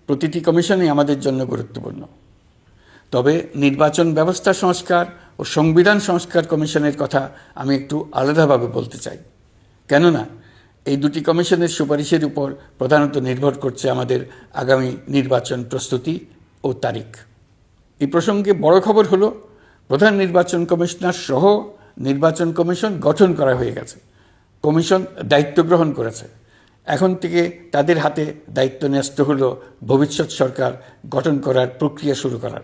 প্রতিটি কমিশনই আমাদের জন্য গুরুত্বপূর্ণ। তবে নির্বাচন ব্যবস্থা সংস্কার ও সংবিধান সংস্কার কমিশনের কথা আমি একটু আলাদাভাবে বলতে চাই। কেননা এই দুটি কমিশনের সুপারিশের উপর প্রধানত নির্ভর করছে আমাদের আগামী নির্বাচন প্রস্তুতি ও তারিখ। এই প্রসঙ্গে বড় খবর হলো, প্রধান নির্বাচন কমিশনার সহ নির্বাচন কমিশন গঠন করা হয়ে গেছে। কমিশন দায়িত্ব গ্রহণ করেছে। এখন থেকে তাদের হাতে দায়িত্ব ন্যস্ত হলো ভবিষ্যৎ সরকার গঠন করার প্রক্রিয়া শুরু করার।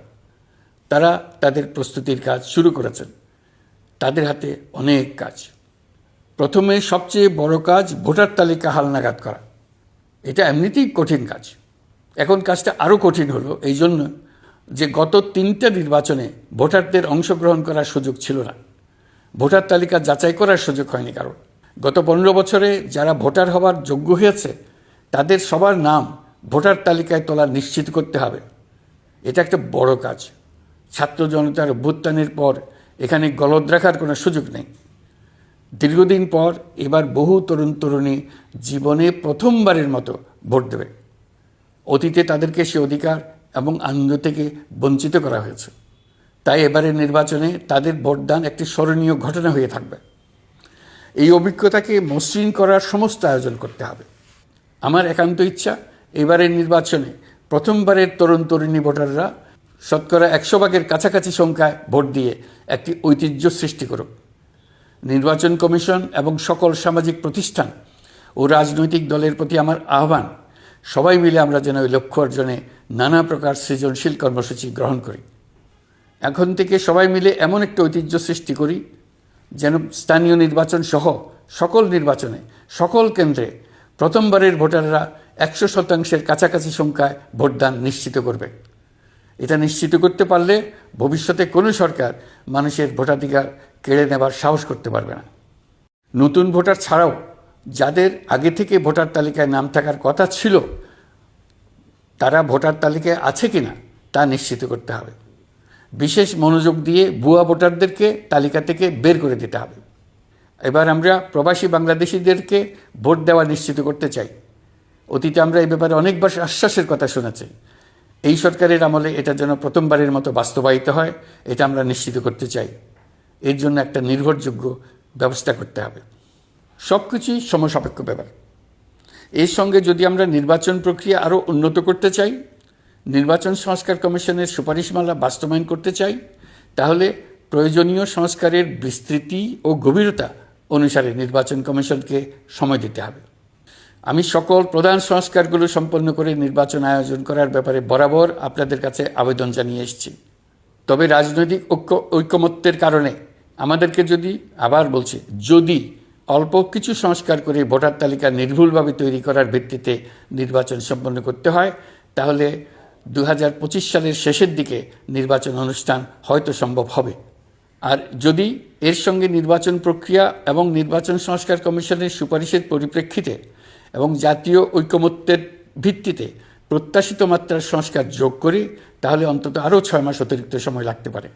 তারা তাদের প্রস্তুতির কাজ শুরু করেছেন। তাদের হাতে অনেক কাজ। প্রথমে সবচেয়ে বড় কাজ ভোটার তালিকা হালনাগাদ করা। এটা এমনিতেই কঠিন কাজ। এখন কাজটা আরও কঠিন হলো এই জন্য যে গত 3টা নির্বাচনে ভোটারদের অংশগ্রহণ করার সুযোগ ছিল না। ভোটার তালিকা যাচাই করার সুযোগ হয়নি কারণ। গত 15 বছরে যারা ভোটার হওয়ার যোগ্য হয়েছে তাদের সবার নাম ভোটার তালিকায় তোলা নিশ্চিত করতে হবে। এটা একটা বড় কাজ। ছাত্র জনতার অভ্যুত্থানের পর এখানে গলদ রাখার কোনো সুযোগ নেই। দীর্ঘদিন পর এবার বহু তরুণ তরুণী জীবনে প্রথমবারের মতো ভোট দেবে। অতীতে তাদেরকে সে অধিকার এবং আনন্দ থেকে বঞ্চিত করা হয়েছে। তাই এবারের নির্বাচনে তাদের ভোটদান একটি স্মরণীয় ঘটনা হয়ে থাকবে। এই অভিজ্ঞতাকে মসৃণ করার সমস্ত আয়োজন করতে হবে। আমার একান্ত ইচ্ছা এবারের নির্বাচনে প্রথমবারের তরুণ তরুণী ভোটাররা শতকরা 100 কাছাকাছি সংখ্যায় ভোট দিয়ে একটি ঐতিহ্য সৃষ্টি করুক। নির্বাচন কমিশন এবং সকল সামাজিক প্রতিষ্ঠান ও রাজনৈতিক দলের প্রতি আমার আহ্বান, সবাই মিলে আমরা যেন ওই লক্ষ্য অর্জনে নানা প্রকার সৃজনশীল কর্মসূচি গ্রহণ করি। এখন থেকে সবাই মিলে এমন একটা ঐতিহ্য সৃষ্টি করি যেন স্থানীয় নির্বাচন সহ সকল নির্বাচনে সকল কেন্দ্রে প্রথমবারের ভোটাররা 100% কাছাকাছি সংখ্যায় ভোটদান নিশ্চিত করবে। এটা নিশ্চিত করতে পারলে ভবিষ্যতে কোনো সরকার মানুষের ভোটাধিকার কেড়ে নেবার সাহস করতে পারবে না। নতুন ভোটার ছাড়াও যাদের আগে থেকে ভোটার তালিকায় নাম থাকার কথা ছিল তারা ভোটার তালিকায় আছে কিনা তা নিশ্চিত করতে হবে। বিশেষ মনোযোগ দিয়ে ভুয়া ভোটারদেরকে তালিকা থেকে বের করে দিতে হবে। এবার আমরা প্রবাসী বাংলাদেশিদেরকে ভোট দেওয়া নিশ্চিত করতে চাই। অতীতে আমরা এই ব্যাপারে অনেকবার আশ্বাসের কথা শুনেছি। এই সরকারের আমলে এটা যেন প্রথমবারের মতো বাস্তবায়িত হয়, এটা আমরা নিশ্চিত করতে চাই। এর জন্য একটা নির্ভরযোগ্য ব্যবস্থা করতে হবে। সব কিছুই সমসাপেক্ষ ব্যাপার। এর সঙ্গে যদি আমরা নির্বাচন প্রক্রিয়া আরও উন্নত করতে চাই, নির্বাচন সংস্কার কমিশনের সুপারিশমালা বাস্তবায়ন করতে চাই, তাহলে প্রয়োজনীয় সংস্কারের বিস্তৃতি ও গভীরতা অনুসারে নির্বাচন কমিশনকে সময় দিতে হবে। আমি সকল প্রধান সংস্কারগুলো সম্পন্ন করে নির্বাচন আয়োজন করার ব্যাপারে বরাবর আপনাদের কাছে আবেদন জানিয়ে এসেছি। তবে রাজনৈতিক ঐকমত্যের কারণে আমাদেরকে আবার বলছি, যদি অল্প কিছু সংস্কার করে ভোটার তালিকা নির্ভুলভাবে তৈরি করার ভিত্তিতে নির্বাচন সম্পন্ন করতে হয়, তাহলে 2025 সালের শেষের দিকে নির্বাচন অনুষ্ঠান হয়তো সম্ভব হবে। আর যদি এর সঙ্গে নির্বাচন প্রক্রিয়া এবং নির্বাচন সংস্কার কমিশনের সুপারিশের পরিপ্রেক্ষিতে এবং জাতীয় ঐকমত্যের ভিত্তিতে প্রত্যাশিত মাত্রার সংস্কার যোগ করি, তাহলে অন্তত আরও 6 মাস অতিরিক্ত সময় লাগতে পারে।